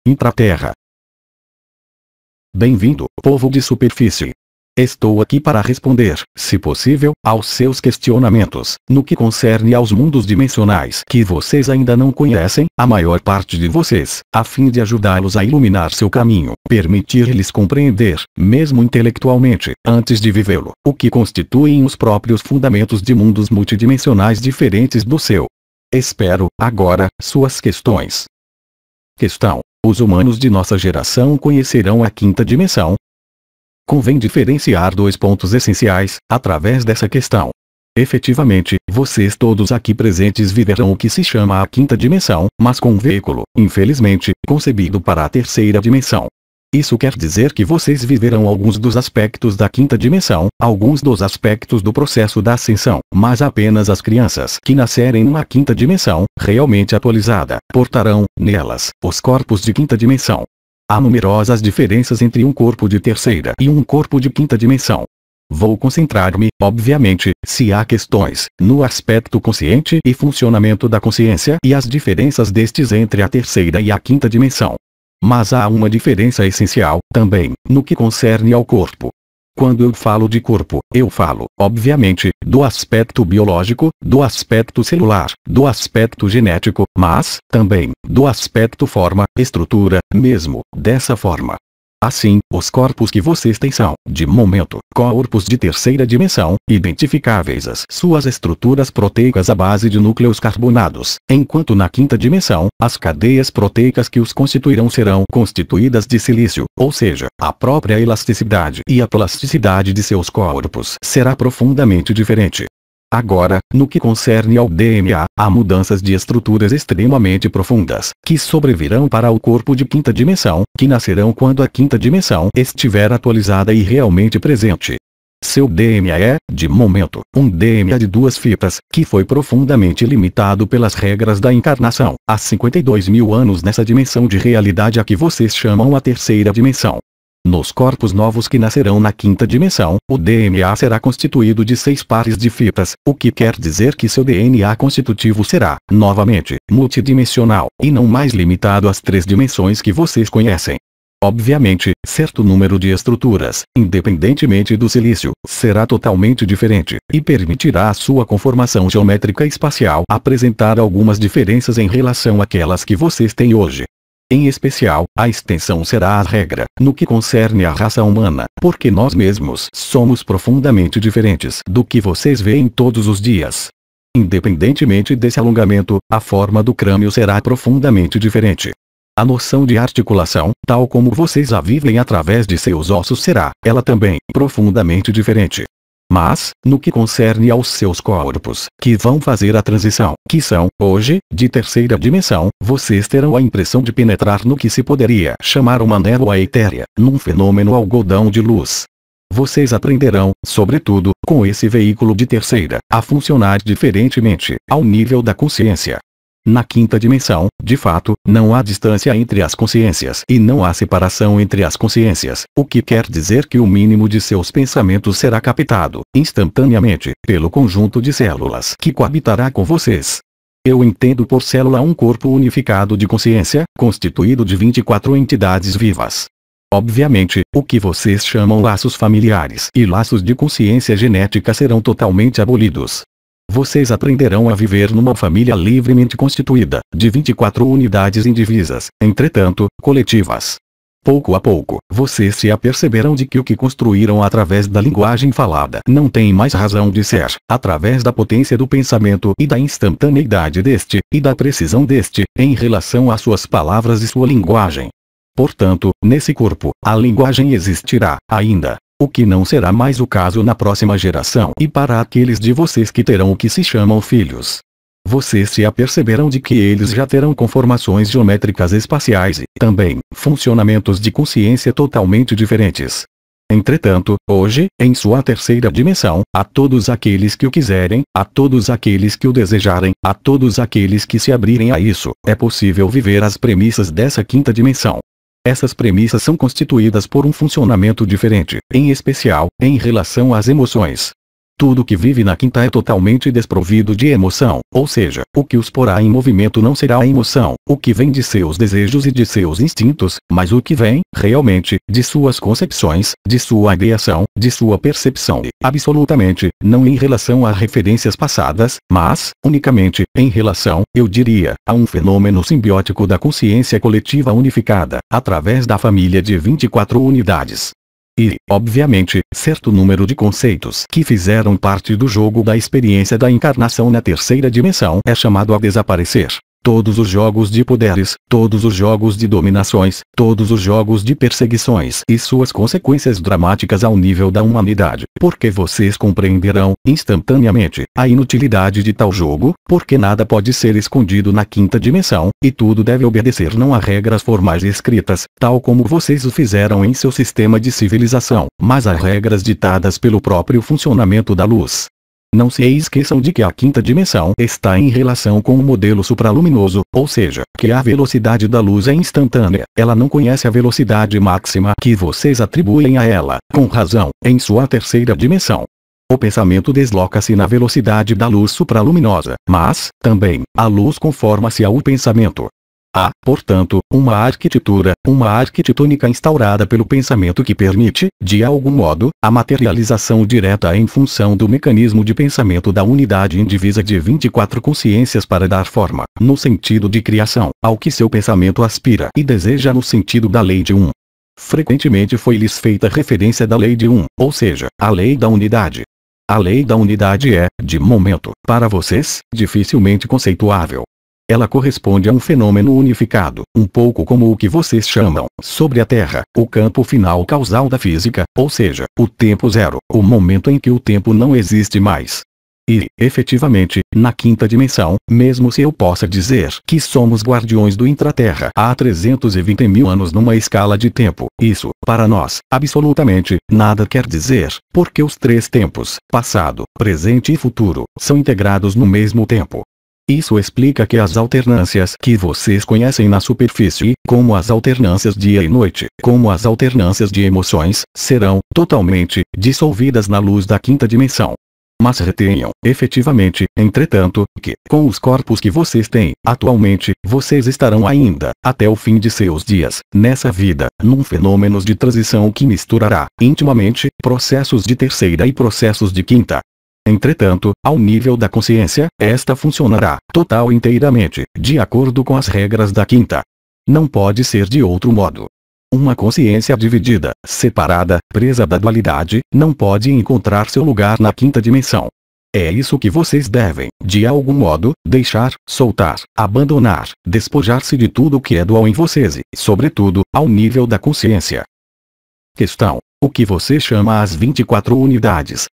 intraterra. Bem-vindo, povo de superfície. Estou aqui para responder, se possível, aos seus questionamentos, no que concerne aos mundos dimensionais que vocês ainda não conhecem, a maior parte de vocês, a fim de ajudá-los a iluminar seu caminho, permitir-lhes compreender, mesmo intelectualmente, antes de vivê-lo, o que constituem os próprios fundamentos de mundos multidimensionais diferentes do seu. Espero, agora, suas questões. Questão: os humanos de nossa geração conhecerão a quinta dimensão? Convém diferenciar dois pontos essenciais, através dessa questão. Efetivamente, vocês todos aqui presentes viverão o que se chama a quinta dimensão, mas com um veículo, infelizmente, concebido para a terceira dimensão. Isso quer dizer que vocês viverão alguns dos aspectos da quinta dimensão, alguns dos aspectos do processo da ascensão, mas apenas as crianças que nascerem numa quinta dimensão, realmente atualizada, portarão, nelas, os corpos de quinta dimensão. Há numerosas diferenças entre um corpo de terceira e um corpo de quinta dimensão. Vou concentrar-me, obviamente, se há questões, no aspecto consciente e funcionamento da consciência e as diferenças destes entre a terceira e a quinta dimensão. Mas há uma diferença essencial, também, no que concerne ao corpo. Quando eu falo de corpo, eu falo, obviamente, do aspecto biológico, do aspecto celular, do aspecto genético, mas, também, do aspecto forma, estrutura, mesmo, dessa forma. Assim, os corpos que vocês têm são, de momento, corpos de terceira dimensão, identificáveis às suas estruturas proteicas à base de núcleos carbonados, enquanto na quinta dimensão, as cadeias proteicas que os constituirão serão constituídas de silício, ou seja, a própria elasticidade e a plasticidade de seus corpos será profundamente diferente. Agora, no que concerne ao DNA, há mudanças de estruturas extremamente profundas, que sobrevirão para o corpo de quinta dimensão, que nascerão quando a quinta dimensão estiver atualizada e realmente presente. Seu DNA é, de momento, um DNA de duas fibras, que foi profundamente limitado pelas regras da encarnação, há 52 mil anos nessa dimensão de realidade a que vocês chamam a terceira dimensão. Nos corpos novos que nascerão na quinta dimensão, o DNA será constituído de 6 pares de fibras, o que quer dizer que seu DNA constitutivo será, novamente, multidimensional, e não mais limitado às 3 dimensões que vocês conhecem. Obviamente, certo número de estruturas, independentemente do silício, será totalmente diferente, e permitirá a sua conformação geométrica espacial apresentar algumas diferenças em relação àquelas que vocês têm hoje. Em especial, a extensão será a regra, no que concerne à raça humana, porque nós mesmos somos profundamente diferentes do que vocês veem todos os dias. Independentemente desse alongamento, a forma do crânio será profundamente diferente. A noção de articulação, tal como vocês a vivem através de seus ossos será, ela também, profundamente diferente. Mas, no que concerne aos seus corpos, que vão fazer a transição, que são, hoje, de terceira dimensão, vocês terão a impressão de penetrar no que se poderia chamar uma névoa etérea, num fenômeno algodão de luz. Vocês aprenderão, sobretudo, com esse veículo de terceira, a funcionar diferentemente, ao nível da consciência. Na quinta dimensão, de fato, não há distância entre as consciências e não há separação entre as consciências, o que quer dizer que o mínimo de seus pensamentos será captado, instantaneamente, pelo conjunto de células que coabitará com vocês. Eu entendo por célula um corpo unificado de consciência, constituído de 24 entidades vivas. Obviamente, o que vocês chamam laços familiares e laços de consciência genética serão totalmente abolidos. Vocês aprenderão a viver numa família livremente constituída, de 24 unidades indivisas, entretanto, coletivas. Pouco a pouco, vocês se aperceberão de que o que construíram através da linguagem falada não tem mais razão de ser, através da potência do pensamento e da instantaneidade deste, e da precisão deste, em relação às suas palavras e sua linguagem. Portanto, nesse corpo, a linguagem existirá, ainda. O que não será mais o caso na próxima geração e para aqueles de vocês que terão o que se chamam filhos. Vocês se aperceberão de que eles já terão conformações geométricas espaciais e, também, funcionamentos de consciência totalmente diferentes. Entretanto, hoje, em sua terceira dimensão, a todos aqueles que o quiserem, a todos aqueles que o desejarem, a todos aqueles que se abrirem a isso, é possível viver as premissas dessa quinta dimensão. Essas premissas são constituídas por um funcionamento diferente, em especial, em relação às emoções. Tudo que vive na quinta é totalmente desprovido de emoção, ou seja, o que os porá em movimento não será a emoção, o que vem de seus desejos e de seus instintos, mas o que vem, realmente, de suas concepções, de sua ideação, de sua percepção e, absolutamente, não em relação a referências passadas, mas, unicamente, em relação, eu diria, a um fenômeno simbiótico da consciência coletiva unificada, através da família de 24 unidades. E, obviamente, certo número de conceitos que fizeram parte do jogo da experiência da encarnação na terceira dimensão é chamado a desaparecer. Todos os jogos de poderes, todos os jogos de dominações, todos os jogos de perseguições e suas consequências dramáticas ao nível da humanidade, porque vocês compreenderão, instantaneamente, a inutilidade de tal jogo, porque nada pode ser escondido na quinta dimensão, e tudo deve obedecer não a regras formais escritas, tal como vocês o fizeram em seu sistema de civilização, mas a regras ditadas pelo próprio funcionamento da luz. Não se esqueçam de que a quinta dimensão está em relação com o modelo supraluminoso, ou seja, que a velocidade da luz é instantânea, ela não conhece a velocidade máxima que vocês atribuem a ela, com razão, em sua terceira dimensão. O pensamento desloca-se na velocidade da luz supraluminosa, mas, também, a luz conforma-se ao pensamento. Há, portanto, uma arquitetônica instaurada pelo pensamento que permite, de algum modo, a materialização direta em função do mecanismo de pensamento da unidade indivisa de 24 consciências para dar forma, no sentido de criação, ao que seu pensamento aspira e deseja no sentido da lei de um. Frequentemente foi-lhes feita referência da lei de um, ou seja, a lei da unidade. A lei da unidade é, de momento, para vocês, dificilmente conceituável. Ela corresponde a um fenômeno unificado, um pouco como o que vocês chamam, sobre a Terra, o campo final causal da física, ou seja, o tempo zero, o momento em que o tempo não existe mais. E, efetivamente, na quinta dimensão, mesmo se eu possa dizer que somos guardiões do intraterra há 320 mil anos numa escala de tempo, isso, para nós, absolutamente, nada quer dizer, porque os três tempos, passado, presente e futuro, são integrados no mesmo tempo. Isso explica que as alternâncias que vocês conhecem na superfície, como as alternâncias dia e noite, como as alternâncias de emoções, serão, totalmente, dissolvidas na luz da quinta dimensão. Mas retenham, efetivamente, entretanto, que, com os corpos que vocês têm, atualmente, vocês estarão ainda, até o fim de seus dias, nessa vida, num fenômeno de transição que misturará, intimamente, processos de terceira e processos de quinta. Entretanto, ao nível da consciência, esta funcionará, total e inteiramente, de acordo com as regras da quinta. Não pode ser de outro modo. Uma consciência dividida, separada, presa da dualidade, não pode encontrar seu lugar na quinta dimensão. É isso que vocês devem, de algum modo, deixar, soltar, abandonar, despojar-se de tudo o que é dual em vocês e, sobretudo, ao nível da consciência. Questão: o que você chama as 24 unidades?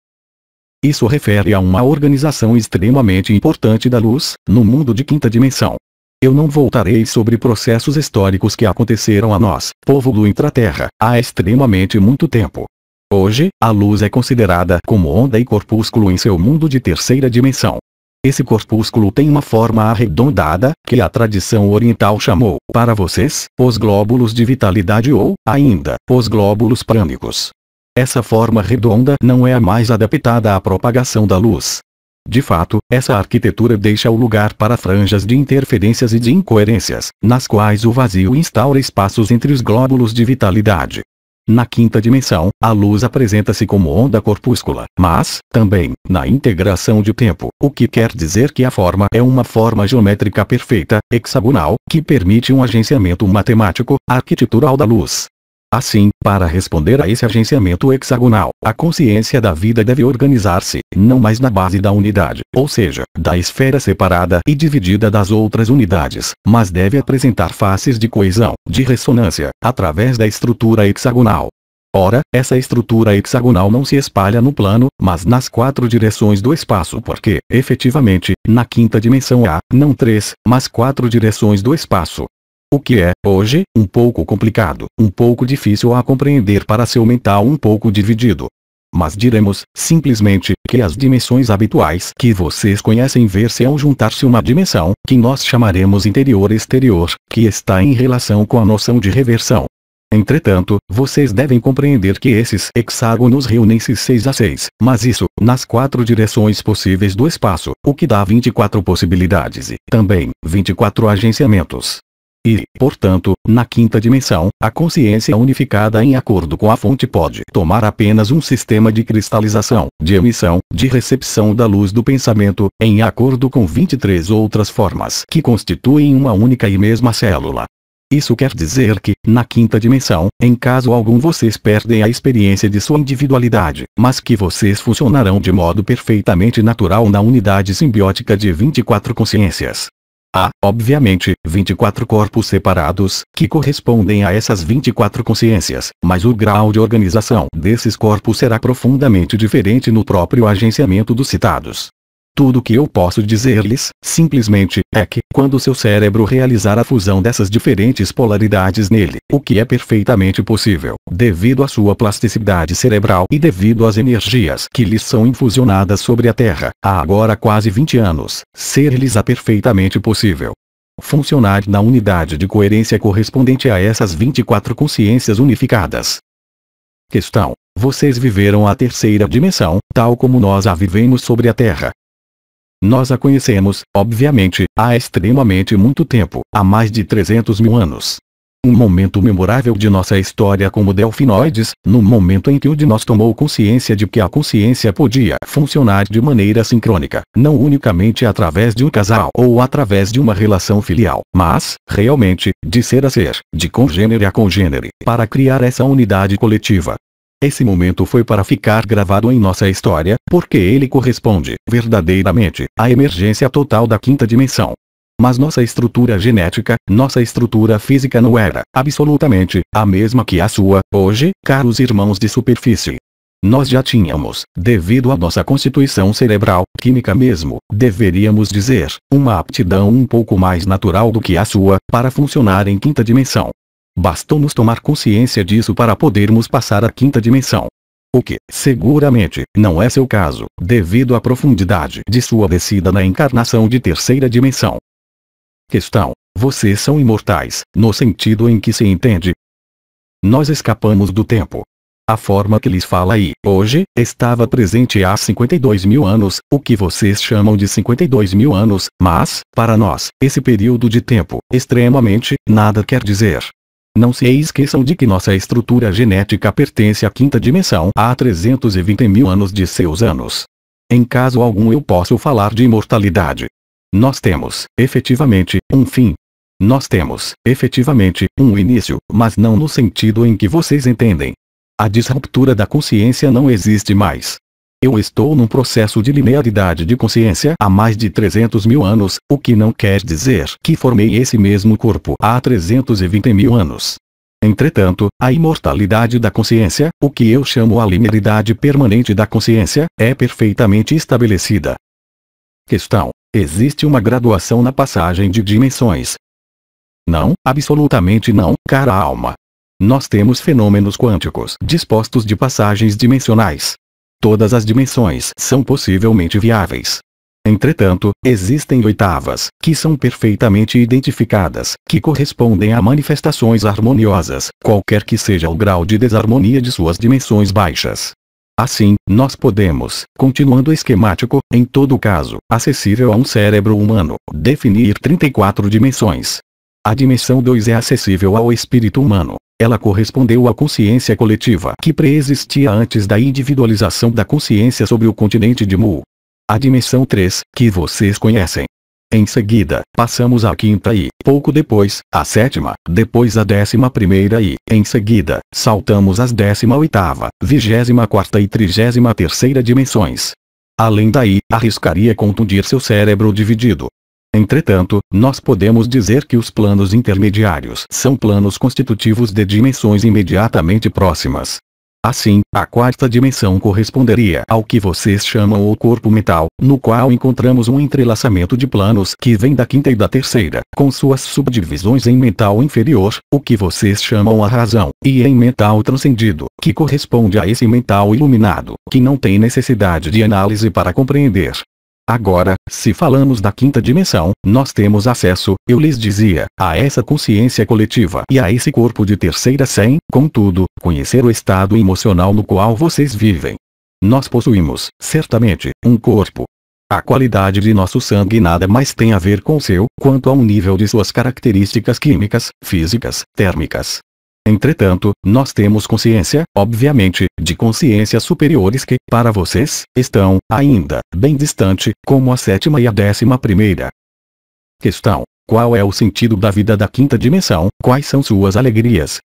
Isso refere a uma organização extremamente importante da luz, no mundo de quinta dimensão. Eu não voltarei sobre processos históricos que aconteceram a nós, povo do intraterra, há extremamente muito tempo. Hoje, a luz é considerada como onda e corpúsculo em seu mundo de terceira dimensão. Esse corpúsculo tem uma forma arredondada, que a tradição oriental chamou, para vocês, os glóbulos de vitalidade ou, ainda, os glóbulos prânicos. Essa forma redonda não é a mais adaptada à propagação da luz. De fato, essa arquitetura deixa o lugar para franjas de interferências e de incoerências, nas quais o vazio instaura espaços entre os glóbulos de vitalidade. Na quinta dimensão, a luz apresenta-se como onda corpúscula, mas, também, na integração de tempo, o que quer dizer que a forma é uma forma geométrica perfeita, hexagonal, que permite um agenciamento matemático, arquitetural da luz. Assim, para responder a esse agenciamento hexagonal, a consciência da vida deve organizar-se, não mais na base da unidade, ou seja, da esfera separada e dividida das outras unidades, mas deve apresentar faces de coesão, de ressonância, através da estrutura hexagonal. Ora, essa estrutura hexagonal não se espalha no plano, mas nas 4 direções do espaço porque, efetivamente, na quinta dimensão há, não 3, mas 4 direções do espaço. O que é, hoje, um pouco complicado, um pouco difícil a compreender para seu mental um pouco dividido. Mas diremos, simplesmente, que as dimensões habituais que vocês conhecem ver-se ao juntar-se uma dimensão, que nós chamaremos interior-exterior, que está em relação com a noção de reversão. Entretanto, vocês devem compreender que esses hexágonos reúnem-se 6 a 6, mas isso, nas 4 direções possíveis do espaço, o que dá 24 possibilidades e, também, 24 agenciamentos. E, portanto, na quinta dimensão, a consciência unificada em acordo com a fonte pode tomar apenas um sistema de cristalização, de emissão, de recepção da luz do pensamento, em acordo com 23 outras formas que constituem uma única e mesma célula. Isso quer dizer que, na quinta dimensão, em caso algum vocês perdem a experiência de sua individualidade, mas que vocês funcionarão de modo perfeitamente natural na unidade simbiótica de 24 consciências. Há, obviamente, 24 corpos separados, que correspondem a essas 24 consciências, mas o grau de organização desses corpos será profundamente diferente no próprio agenciamento dos citados. Tudo que eu posso dizer-lhes, simplesmente, é que, quando seu cérebro realizar a fusão dessas diferentes polaridades nele, o que é perfeitamente possível, devido à sua plasticidade cerebral e devido às energias que lhes são infusionadas sobre a Terra, há agora quase 20 anos, ser-lhes perfeitamente possível funcionar na unidade de coerência correspondente a essas 24 consciências unificadas. Questão: vocês viveram a terceira dimensão, tal como nós a vivemos sobre a Terra. Nós a conhecemos, obviamente, há extremamente muito tempo, há mais de 300 mil anos. Um momento memorável de nossa história como delfinoides, no momento em que o de nós tomou consciência de que a consciência podia funcionar de maneira sincrônica, não unicamente através de um casal ou através de uma relação filial, mas, realmente, de ser a ser, de congênere a congênere, para criar essa unidade coletiva. Esse momento foi para ficar gravado em nossa história, porque ele corresponde, verdadeiramente, à emergência total da quinta dimensão. Mas nossa estrutura genética, nossa estrutura física não era, absolutamente, a mesma que a sua, hoje, caros irmãos de superfície. Nós já tínhamos, devido à nossa constituição cerebral, química mesmo, deveríamos dizer, uma aptidão um pouco mais natural do que a sua, para funcionar em quinta dimensão. Bastou-nos tomar consciência disso para podermos passar à quinta dimensão. O que, seguramente, não é seu caso, devido à profundidade de sua descida na encarnação de terceira dimensão. Questão: vocês são imortais, no sentido em que se entende? Nós escapamos do tempo. A forma que lhes fala aí, hoje, estava presente há 52 mil anos, o que vocês chamam de 52 mil anos, mas, para nós, esse período de tempo, extremamente, nada quer dizer. Não se esqueçam de que nossa estrutura genética pertence à quinta dimensão há 320 mil anos de seus anos. Em caso algum eu posso falar de imortalidade. Nós temos, efetivamente, um fim. Nós temos, efetivamente, um início, mas não no sentido em que vocês entendem. A disruptura da consciência não existe mais. Eu estou num processo de linearidade de consciência há mais de 300 mil anos, o que não quer dizer que formei esse mesmo corpo há 320 mil anos. Entretanto, a imortalidade da consciência, o que eu chamo a linearidade permanente da consciência, é perfeitamente estabelecida. Questão: existe uma graduação na passagem de dimensões? Não, absolutamente não, cara alma. Nós temos fenômenos quânticos dispostos de passagens dimensionais. Todas as dimensões são possivelmente viáveis. Entretanto, existem oitavas, que são perfeitamente identificadas, que correspondem a manifestações harmoniosas, qualquer que seja o grau de desarmonia de suas dimensões baixas. Assim, nós podemos, continuando esquemático, em todo caso, acessível a um cérebro humano, definir 34 dimensões. A dimensão 2 é acessível ao espírito humano. Ela correspondeu à consciência coletiva que preexistia antes da individualização da consciência sobre o continente de Mu. A dimensão 3, que vocês conhecem. Em seguida, passamos à quinta e, pouco depois, à sétima, depois à 11ª e, em seguida, saltamos às 18ª, 24ª e 33ª dimensões. Além daí, arriscaria contundir seu cérebro dividido. Entretanto, nós podemos dizer que os planos intermediários são planos constitutivos de dimensões imediatamente próximas. Assim, a quarta dimensão corresponderia ao que vocês chamam o corpo mental, no qual encontramos um entrelaçamento de planos que vem da quinta e da terceira, com suas subdivisões em mental inferior, o que vocês chamam a razão, e em mental transcendido, que corresponde a esse mental iluminado, que não tem necessidade de análise para compreender. Agora, se falamos da quinta dimensão, nós temos acesso, eu lhes dizia, a essa consciência coletiva e a esse corpo de terceira sem, contudo, conhecer o estado emocional no qual vocês vivem. Nós possuímos, certamente, um corpo. A qualidade de nosso sangue nada mais tem a ver com o seu, quanto ao nível de suas características químicas, físicas, térmicas. Entretanto, nós temos consciência, obviamente, de consciências superiores que, para vocês, estão, ainda, bem distante, como a sétima e a 11ª. Questão: qual é o sentido da vida da quinta dimensão, quais são suas alegrias?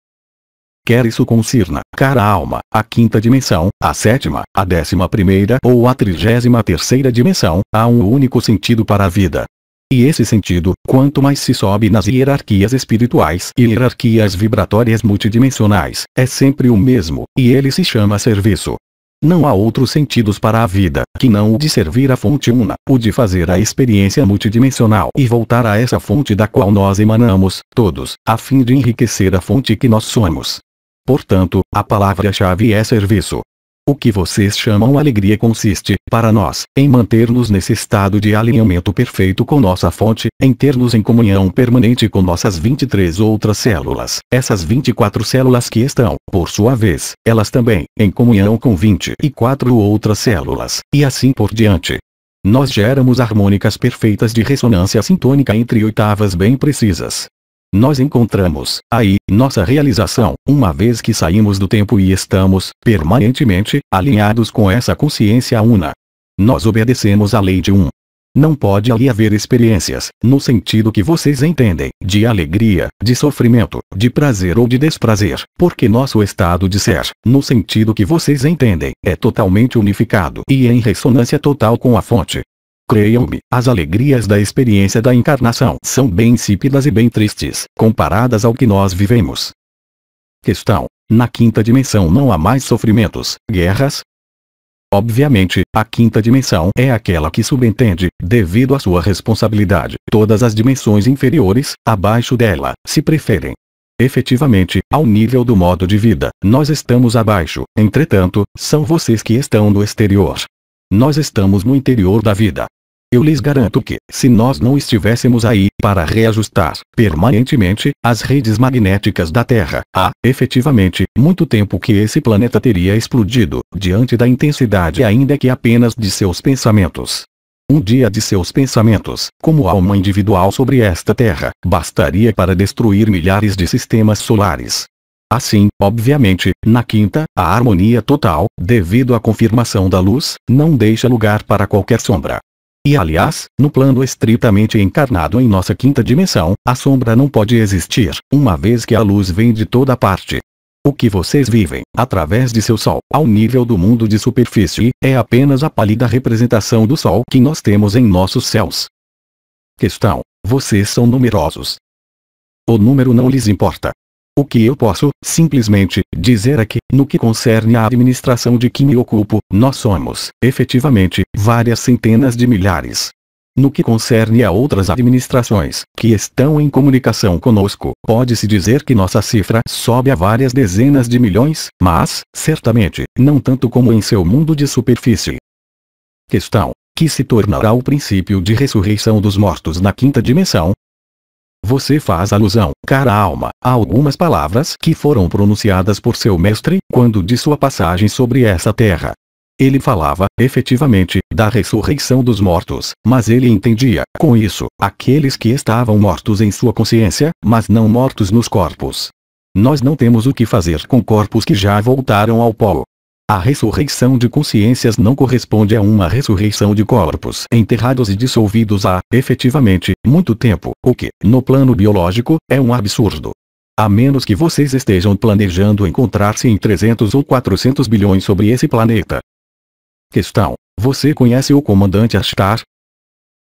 Quer isso concirna, cara alma, a quinta dimensão, a sétima, a 11ª ou a 33ª dimensão, há um único sentido para a vida. E esse sentido, quanto mais se sobe nas hierarquias espirituais e hierarquias vibratórias multidimensionais, é sempre o mesmo, e ele se chama serviço. Não há outros sentidos para a vida, que não o de servir a fonte una, o de fazer a experiência multidimensional e voltar a essa fonte da qual nós emanamos, todos, a fim de enriquecer a fonte que nós somos. Portanto, a palavra-chave é serviço. O que vocês chamam alegria consiste, para nós, em manter-nos nesse estado de alinhamento perfeito com nossa fonte, em ter-nos em comunhão permanente com nossas 23 outras células, essas 24 células que estão, por sua vez, elas também, em comunhão com 24 outras células, e assim por diante. Nós geramos harmônicas perfeitas de ressonância sintônica entre oitavas bem precisas. Nós encontramos, aí, nossa realização, uma vez que saímos do tempo e estamos, permanentemente, alinhados com essa consciência una. Nós obedecemos à lei de Não pode ali haver experiências, no sentido que vocês entendem, de alegria, de sofrimento, de prazer ou de desprazer, porque nosso estado de ser, no sentido que vocês entendem, é totalmente unificado e em ressonância total com a fonte. Creiam-me, as alegrias da experiência da encarnação são bem insípidas e bem tristes, comparadas ao que nós vivemos. Questão: na quinta dimensão não há mais sofrimentos, guerras? Obviamente, a quinta dimensão é aquela que subentende, devido à sua responsabilidade, todas as dimensões inferiores, abaixo dela, se preferem. Efetivamente, ao nível do modo de vida, nós estamos abaixo, entretanto, são vocês que estão no exterior. Nós estamos no interior da vida. Eu lhes garanto que, se nós não estivéssemos aí, para reajustar, permanentemente, as redes magnéticas da Terra, há, efetivamente, muito tempo que esse planeta teria explodido, diante da intensidade ainda que apenas de seus pensamentos. Um dia de seus pensamentos, como alma individual sobre esta Terra, bastaria para destruir milhares de sistemas solares. Assim, obviamente, na quinta, a harmonia total, devido à confirmação da luz, não deixa lugar para qualquer sombra. E aliás, no plano estritamente encarnado em nossa quinta dimensão, a sombra não pode existir, uma vez que a luz vem de toda parte. O que vocês vivem, através de seu Sol, ao nível do mundo de superfície, é apenas a pálida representação do Sol que nós temos em nossos céus. Questão: vocês são numerosos. O número não lhes importa. O que eu posso, simplesmente, dizer é que, no que concerne à administração de que me ocupo, nós somos, efetivamente, várias centenas de milhares. No que concerne a outras administrações, que estão em comunicação conosco, pode-se dizer que nossa cifra sobe a várias dezenas de milhões, mas, certamente, não tanto como em seu mundo de superfície. Questão: que se tornará o princípio de ressurreição dos mortos na quinta dimensão? Você faz alusão, cara alma, a algumas palavras que foram pronunciadas por seu mestre, quando de sua passagem sobre essa terra. Ele falava, efetivamente, da ressurreição dos mortos, mas ele entendia, com isso, aqueles que estavam mortos em sua consciência, mas não mortos nos corpos. Nós não temos o que fazer com corpos que já voltaram ao pó. A ressurreição de consciências não corresponde a uma ressurreição de corpos enterrados e dissolvidos há, efetivamente, muito tempo, o que, no plano biológico, é um absurdo. A menos que vocês estejam planejando encontrar-se em 300 ou 400 bilhões sobre esse planeta. Questão: você conhece o comandante Ashtar?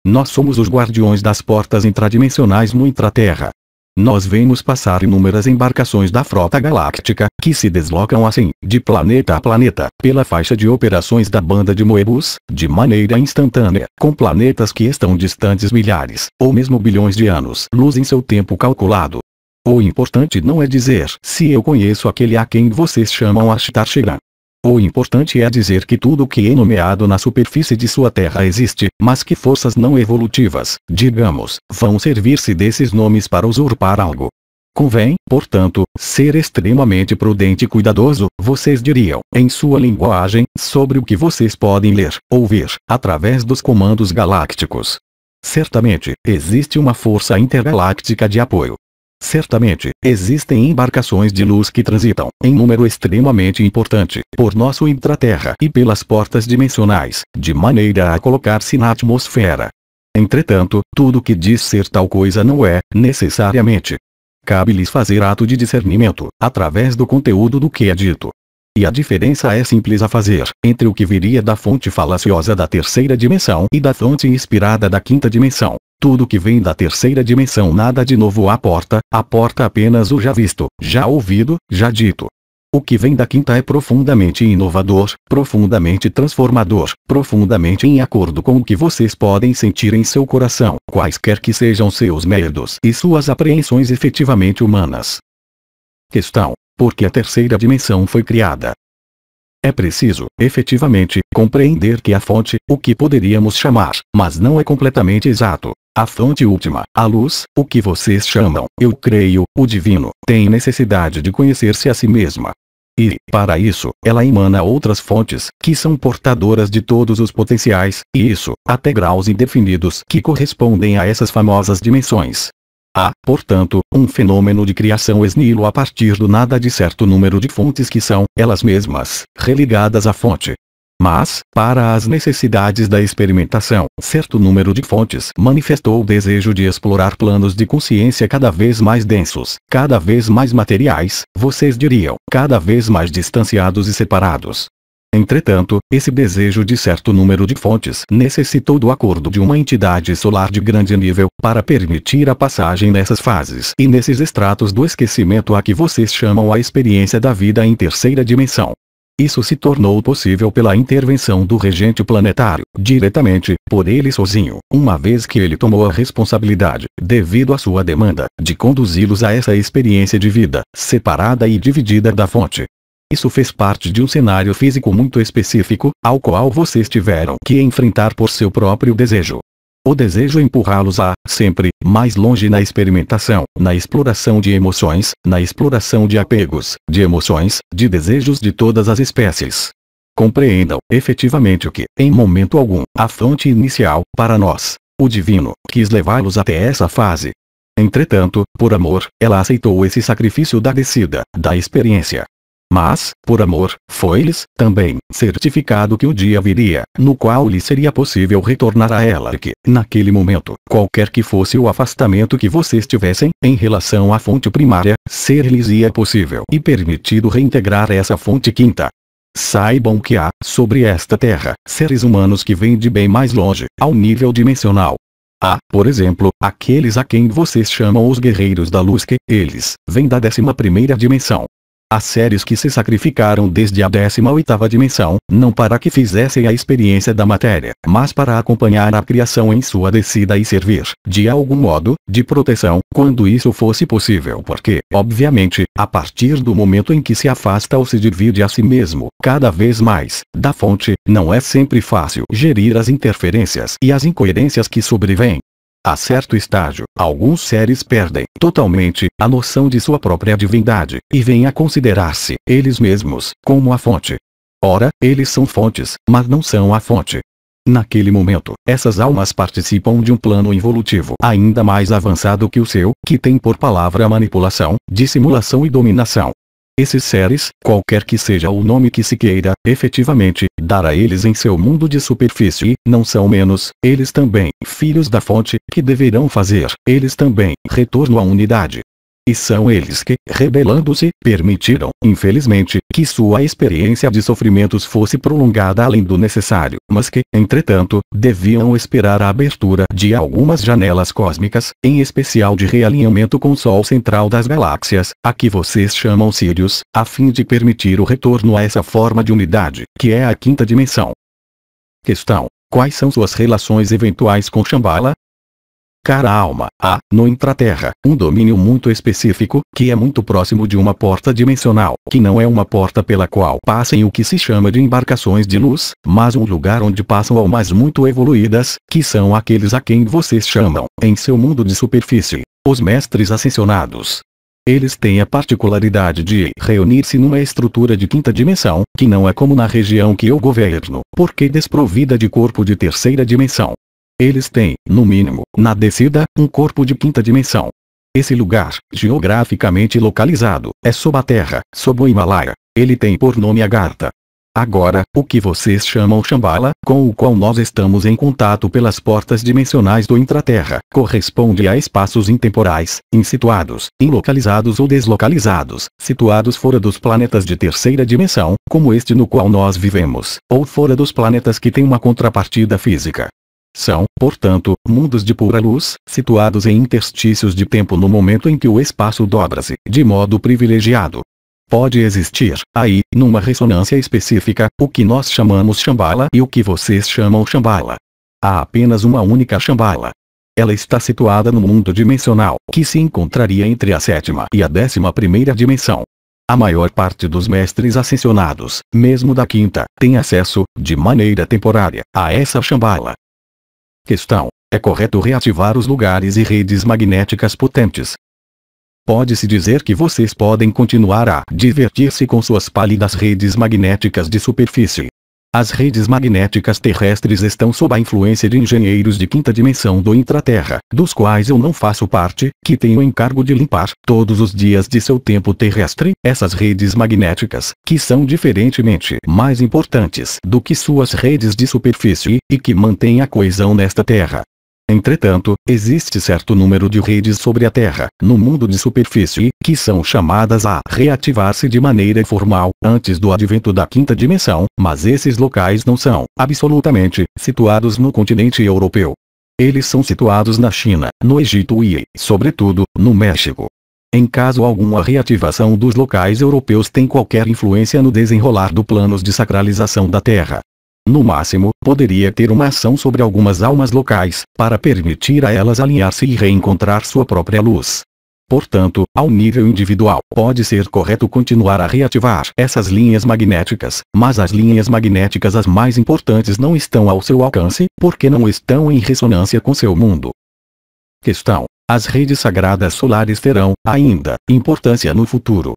Nós somos os guardiões das portas intradimensionais no intraterra. Nós vemos passar inúmeras embarcações da frota galáctica, que se deslocam assim, de planeta a planeta, pela faixa de operações da banda de Moebius, de maneira instantânea, com planetas que estão distantes milhares, ou mesmo bilhões de anos-luz em seu tempo calculado. O importante não é dizer se eu conheço aquele a quem vocês chamam Ashtar Sheran. O importante é dizer que tudo que é nomeado na superfície de sua Terra existe, mas que forças não evolutivas, digamos, vão servir-se desses nomes para usurpar algo. Convém, portanto, ser extremamente prudente e cuidadoso, vocês diriam, em sua linguagem, sobre o que vocês podem ler, ouvir, através dos comandos galácticos. Certamente, existe uma força intergaláctica de apoio. Certamente, existem embarcações de luz que transitam, em número extremamente importante, por nosso intraterra e pelas portas dimensionais, de maneira a colocar-se na atmosfera. Entretanto, tudo que diz ser tal coisa não é, necessariamente. Cabe-lhes fazer ato de discernimento, através do conteúdo do que é dito. E a diferença é simples a fazer, entre o que viria da fonte falaciosa da terceira dimensão e da fonte inspirada da quinta dimensão. Tudo que vem da terceira dimensão nada de novo aporta apenas o já visto, já ouvido, já dito. O que vem da quinta é profundamente inovador, profundamente transformador, profundamente em acordo com o que vocês podem sentir em seu coração, quaisquer que sejam seus medos e suas apreensões efetivamente humanas. Questão: por que a terceira dimensão foi criada? É preciso, efetivamente, compreender que a fonte, o que poderíamos chamar, mas não é completamente exato, a fonte última, a luz, o que vocês chamam, eu creio, o divino, tem necessidade de conhecer-se a si mesma. E, para isso, ela emana outras fontes, que são portadoras de todos os potenciais, e isso, até graus indefinidos que correspondem a essas famosas dimensões. Há, portanto, um fenômeno de criação ex nihilo a partir do nada de certo número de fontes que são, elas mesmas, religadas à fonte. Mas, para as necessidades da experimentação, certo número de fontes manifestou o desejo de explorar planos de consciência cada vez mais densos, cada vez mais materiais, vocês diriam, cada vez mais distanciados e separados. Entretanto, esse desejo de certo número de fontes necessitou do acordo de uma entidade solar de grande nível, para permitir a passagem nessas fases e nesses estratos do esquecimento a que vocês chamam a experiência da vida em terceira dimensão. Isso se tornou possível pela intervenção do regente planetário, diretamente, por ele sozinho, uma vez que ele tomou a responsabilidade, devido à sua demanda, de conduzi-los a essa experiência de vida, separada e dividida da fonte. Isso fez parte de um cenário físico muito específico, ao qual vocês tiveram que enfrentar por seu próprio desejo. O desejo empurrá-los a, sempre, mais longe na experimentação, na exploração de emoções, na exploração de apegos, de emoções, de desejos de todas as espécies. Compreendam, efetivamente o que, em momento algum, a fonte inicial, para nós, o divino, quis levá-los até essa fase. Entretanto, por amor, ela aceitou esse sacrifício da descida, da experiência. Mas, por amor, foi-lhes, também, certificado que o dia viria, no qual lhes seria possível retornar a ela e que, naquele momento, qualquer que fosse o afastamento que vocês tivessem, em relação à fonte primária, ser-lhes-ia possível e permitido reintegrar essa fonte quinta. Saibam que há, sobre esta terra, seres humanos que vêm de bem mais longe, ao nível dimensional. Há, por exemplo, aqueles a quem vocês chamam os guerreiros da luz que, eles, vêm da 11ª dimensão. Há seres que se sacrificaram desde a 18ª dimensão, não para que fizessem a experiência da matéria, mas para acompanhar a criação em sua descida e servir, de algum modo, de proteção, quando isso fosse possível porque, obviamente, a partir do momento em que se afasta ou se divide a si mesmo, cada vez mais, da fonte, não é sempre fácil gerir as interferências e as incoerências que sobrevêm. A certo estágio, alguns seres perdem totalmente a noção de sua própria divindade, e vêm a considerar-se, eles mesmos, como a fonte. Ora, eles são fontes, mas não são a fonte. Naquele momento, essas almas participam de um plano evolutivo ainda mais avançado que o seu, que tem por palavra manipulação, dissimulação e dominação. Esses seres, qualquer que seja o nome que se queira, efetivamente, dar a eles em seu mundo de superfície, não são menos, eles também, filhos da fonte, que deverão fazer, eles também, retorno à unidade. E são eles que, rebelando-se, permitiram, infelizmente, que sua experiência de sofrimentos fosse prolongada além do necessário, mas que, entretanto, deviam esperar a abertura de algumas janelas cósmicas, em especial de realinhamento com o Sol central das galáxias, a que vocês chamam Sírius, a fim de permitir o retorno a essa forma de unidade, que é a quinta dimensão. Questão: quais são suas relações eventuais com Shambhala? Cara alma, há, no intraterra, um domínio muito específico, que é muito próximo de uma porta dimensional, que não é uma porta pela qual passem o que se chama de embarcações de luz, mas um lugar onde passam almas muito evoluídas, que são aqueles a quem vocês chamam, em seu mundo de superfície, os mestres ascensionados. Eles têm a particularidade de reunir-se numa estrutura de quinta dimensão, que não é como na região que eu governo, porque desprovida de corpo de terceira dimensão. Eles têm, no mínimo, na descida, um corpo de quinta dimensão. Esse lugar, geograficamente localizado, é sob a terra, sob o Himalaia. Ele tem por nome Agartha. Agora, o que vocês chamam Shambhala, com o qual nós estamos em contato pelas portas dimensionais do intraterra, corresponde a espaços intemporais, insituados, inlocalizados ou deslocalizados, situados fora dos planetas de terceira dimensão, como este no qual nós vivemos, ou fora dos planetas que têm uma contrapartida física. São, portanto, mundos de pura luz, situados em interstícios de tempo no momento em que o espaço dobra-se, de modo privilegiado. Pode existir, aí, numa ressonância específica, o que nós chamamos Shambhala e o que vocês chamam Shambhala. Há apenas uma única Shambhala. Ela está situada no mundo dimensional, que se encontraria entre a sétima e a 11ª dimensão. A maior parte dos mestres ascensionados, mesmo da quinta, tem acesso, de maneira temporária, a essa Shambhala. Questão: é correto reativar os lugares e redes magnéticas potentes? Pode-se dizer que vocês podem continuar a divertir-se com suas pálidas redes magnéticas de superfície. As redes magnéticas terrestres estão sob a influência de engenheiros de quinta dimensão do intraterra, dos quais eu não faço parte, que têm o encargo de limpar, todos os dias de seu tempo terrestre, essas redes magnéticas, que são diferentemente mais importantes do que suas redes de superfície, e que mantêm a coesão nesta terra. Entretanto, existe certo número de redes sobre a Terra, no mundo de superfície, que são chamadas a reativar-se de maneira formal, antes do advento da quinta dimensão, mas esses locais não são, absolutamente, situados no continente europeu. Eles são situados na China, no Egito e, sobretudo, no México. Em caso algum, a reativação dos locais europeus tem qualquer influência no desenrolar do planos de sacralização da Terra. No máximo, poderia ter uma ação sobre algumas almas locais, para permitir a elas alinhar-se e reencontrar sua própria luz. Portanto, ao nível individual, pode ser correto continuar a reativar essas linhas magnéticas, mas as linhas magnéticas as mais importantes não estão ao seu alcance, porque não estão em ressonância com seu mundo. Questão: as redes sagradas solares terão, ainda, importância no futuro?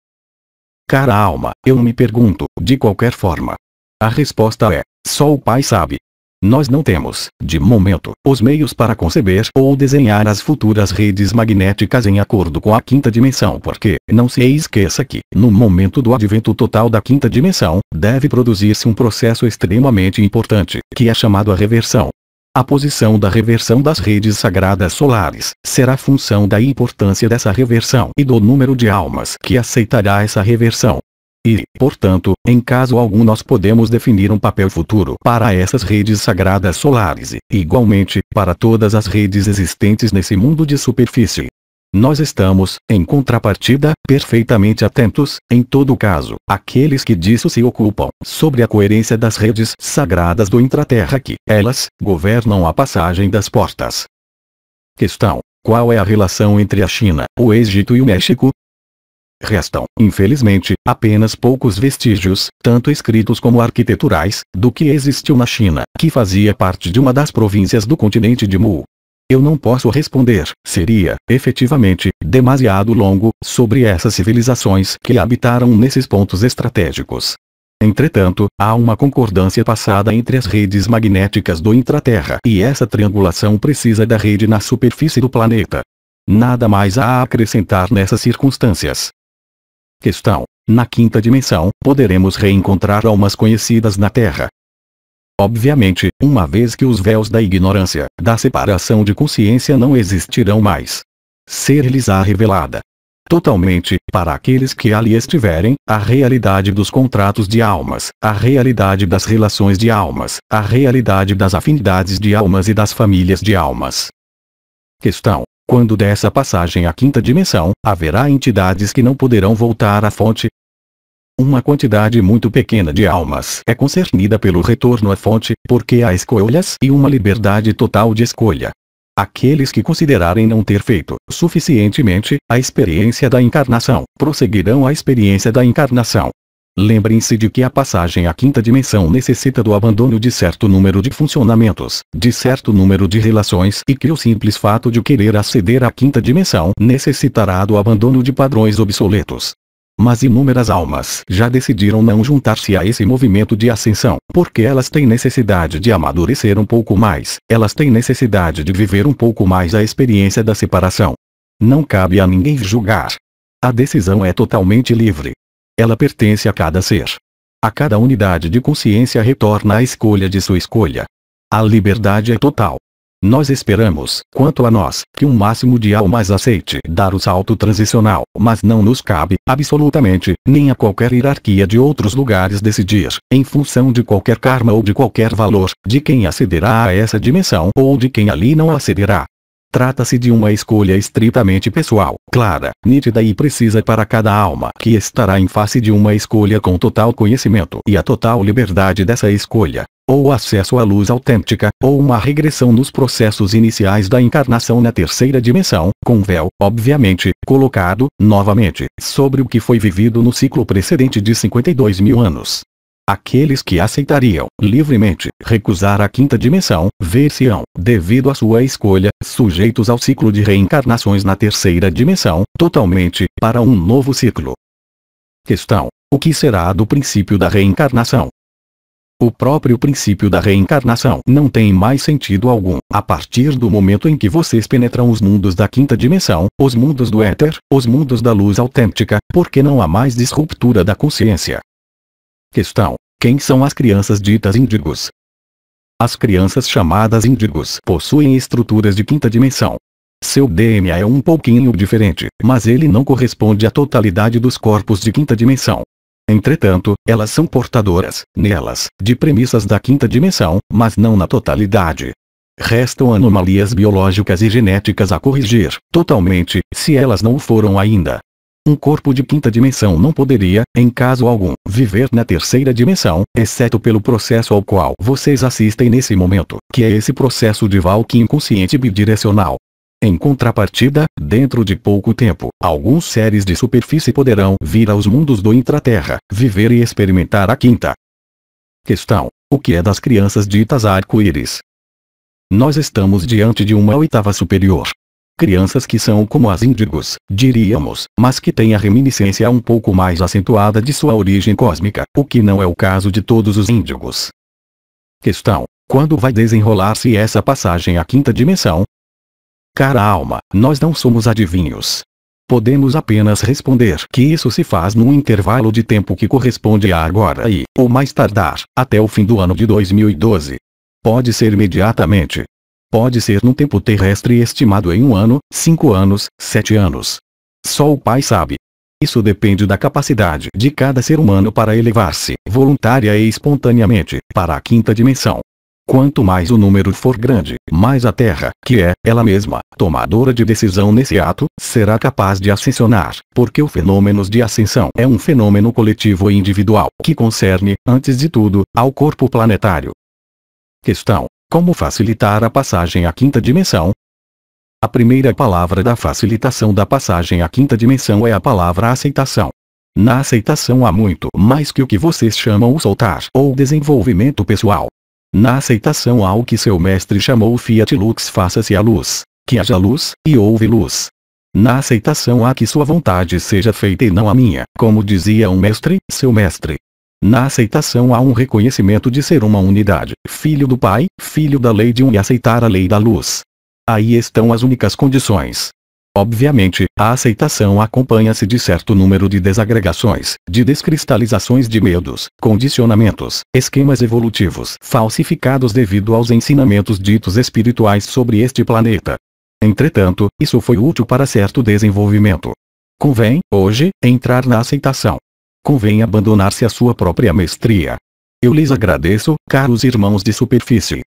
Cara alma, eu me pergunto, de qualquer forma. A resposta é: só o Pai sabe. Nós não temos, de momento, os meios para conceber ou desenhar as futuras redes magnéticas em acordo com a quinta dimensão, porque, não se esqueça que, no momento do advento total da quinta dimensão, deve produzir-se um processo extremamente importante, que é chamado a reversão. A posição da reversão das redes sagradas solares será função da importância dessa reversão e do número de almas que aceitará essa reversão. E, portanto, em caso algum nós podemos definir um papel futuro para essas redes sagradas solares e, igualmente, para todas as redes existentes nesse mundo de superfície. Nós estamos, em contrapartida, perfeitamente atentos, em todo caso, àqueles que disso se ocupam, sobre a coerência das redes sagradas do intraterra que, elas, governam a passagem das portas. Questão: qual é a relação entre a China, o Egito e o México? Restam, infelizmente, apenas poucos vestígios, tanto escritos como arquiteturais, do que existiu na China, que fazia parte de uma das províncias do continente de Mu. Eu não posso responder, seria, efetivamente, demasiado longo, sobre essas civilizações que habitaram nesses pontos estratégicos. Entretanto, há uma concordância passada entre as redes magnéticas do intraterra e essa triangulação precisa da rede na superfície do planeta. Nada mais há a acrescentar nessas circunstâncias. Questão: na quinta dimensão, poderemos reencontrar almas conhecidas na Terra? Obviamente, uma vez que os véus da ignorância, da separação de consciência não existirão mais. Ser-lhes-á revelada totalmente, para aqueles que ali estiverem, a realidade dos contratos de almas, a realidade das relações de almas, a realidade das afinidades de almas e das famílias de almas. Questão: quando dessa passagem à quinta dimensão, haverá entidades que não poderão voltar à fonte? Uma quantidade muito pequena de almas é concernida pelo retorno à fonte, porque há escolhas e uma liberdade total de escolha. Aqueles que considerarem não ter feito suficientemente a experiência da encarnação, prosseguirão a experiência da encarnação. Lembrem-se de que a passagem à quinta dimensão necessita do abandono de certo número de funcionamentos, de certo número de relações e que o simples fato de querer aceder à quinta dimensão necessitará do abandono de padrões obsoletos. Mas inúmeras almas já decidiram não juntar-se a esse movimento de ascensão, porque elas têm necessidade de amadurecer um pouco mais, elas têm necessidade de viver um pouco mais a experiência da separação. Não cabe a ninguém julgar. A decisão é totalmente livre. Ela pertence a cada ser. A cada unidade de consciência retorna a escolha de sua escolha. A liberdade é total. Nós esperamos, quanto a nós, que um máximo de almas aceite dar o salto transicional, mas não nos cabe, absolutamente, nem a qualquer hierarquia de outros lugares decidir, em função de qualquer karma ou de qualquer valor, de quem acederá a essa dimensão ou de quem ali não acederá. Trata-se de uma escolha estritamente pessoal, clara, nítida e precisa para cada alma que estará em face de uma escolha com total conhecimento e a total liberdade dessa escolha. Ou acesso à luz autêntica, ou uma regressão nos processos iniciais da encarnação na terceira dimensão, com véu, obviamente, colocado, novamente, sobre o que foi vivido no ciclo precedente de 52 mil anos. Aqueles que aceitariam, livremente, recusar a quinta dimensão, ver-se-ão, devido à sua escolha, sujeitos ao ciclo de reencarnações na terceira dimensão, totalmente, para um novo ciclo. Questão: o que será do princípio da reencarnação? O próprio princípio da reencarnação não tem mais sentido algum, a partir do momento em que vocês penetram os mundos da quinta dimensão, os mundos do éter, os mundos da luz autêntica, porque não há mais disruptura da consciência. Questão: quem são as crianças ditas índigos? As crianças chamadas índigos possuem estruturas de quinta dimensão. Seu DNA é um pouquinho diferente, mas ele não corresponde à totalidade dos corpos de quinta dimensão. Entretanto, elas são portadoras, nelas, de premissas da quinta dimensão, mas não na totalidade. Restam anomalias biológicas e genéticas a corrigir, totalmente, se elas não o foram ainda. Um corpo de quinta dimensão não poderia, em caso algum, viver na terceira dimensão, exceto pelo processo ao qual vocês assistem nesse momento, que é esse processo de Valkyrie inconsciente bidirecional. Em contrapartida, dentro de pouco tempo, alguns seres de superfície poderão vir aos mundos do intraterra, viver e experimentar a quinta. Questão: o que é das crianças ditas arco-íris? Nós estamos diante de uma oitava superior. Crianças que são como as índigos, diríamos, mas que têm a reminiscência um pouco mais acentuada de sua origem cósmica, o que não é o caso de todos os índigos. Questão: quando vai desenrolar-se essa passagem à quinta dimensão? Cara alma, nós não somos adivinhos. Podemos apenas responder que isso se faz num intervalo de tempo que corresponde a agora e, ou mais tardar, até o fim do ano de 2012. Pode ser imediatamente. Pode ser num tempo terrestre estimado em 1 ano, 5 anos, 7 anos. Só o Pai sabe. Isso depende da capacidade de cada ser humano para elevar-se, voluntária e espontaneamente, para a quinta dimensão. Quanto mais o número for grande, mais a Terra, que é, ela mesma, tomadora de decisão nesse ato, será capaz de ascensionar, porque o fenômeno de ascensão é um fenômeno coletivo e individual, que concerne, antes de tudo, ao corpo planetário. Questão: como facilitar a passagem à quinta dimensão? A primeira palavra da facilitação da passagem à quinta dimensão é a palavra aceitação. Na aceitação há muito mais que o que vocês chamam o soltar ou desenvolvimento pessoal. Na aceitação há o que seu mestre chamou Fiat Lux, faça-se a luz, que haja luz, e houve luz. Na aceitação há que sua vontade seja feita e não a minha, como dizia um mestre, seu mestre. Na aceitação há um reconhecimento de ser uma unidade, filho do Pai, filho da lei de um e aceitar a lei da luz. Aí estão as únicas condições. Obviamente, a aceitação acompanha-se de certo número de desagregações, de descristalizações de medos, condicionamentos, esquemas evolutivos falsificados devido aos ensinamentos ditos espirituais sobre este planeta. Entretanto, isso foi útil para certo desenvolvimento. Convém, hoje, entrar na aceitação. Convém abandonar-se à sua própria mestria. Eu lhes agradeço, caros irmãos de superfície.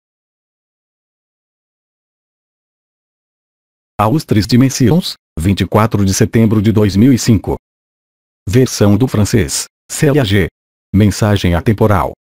Aos 3 Dimensões, 24 de setembro de 2005. Versão do francês, Célia G. Mensagem atemporal.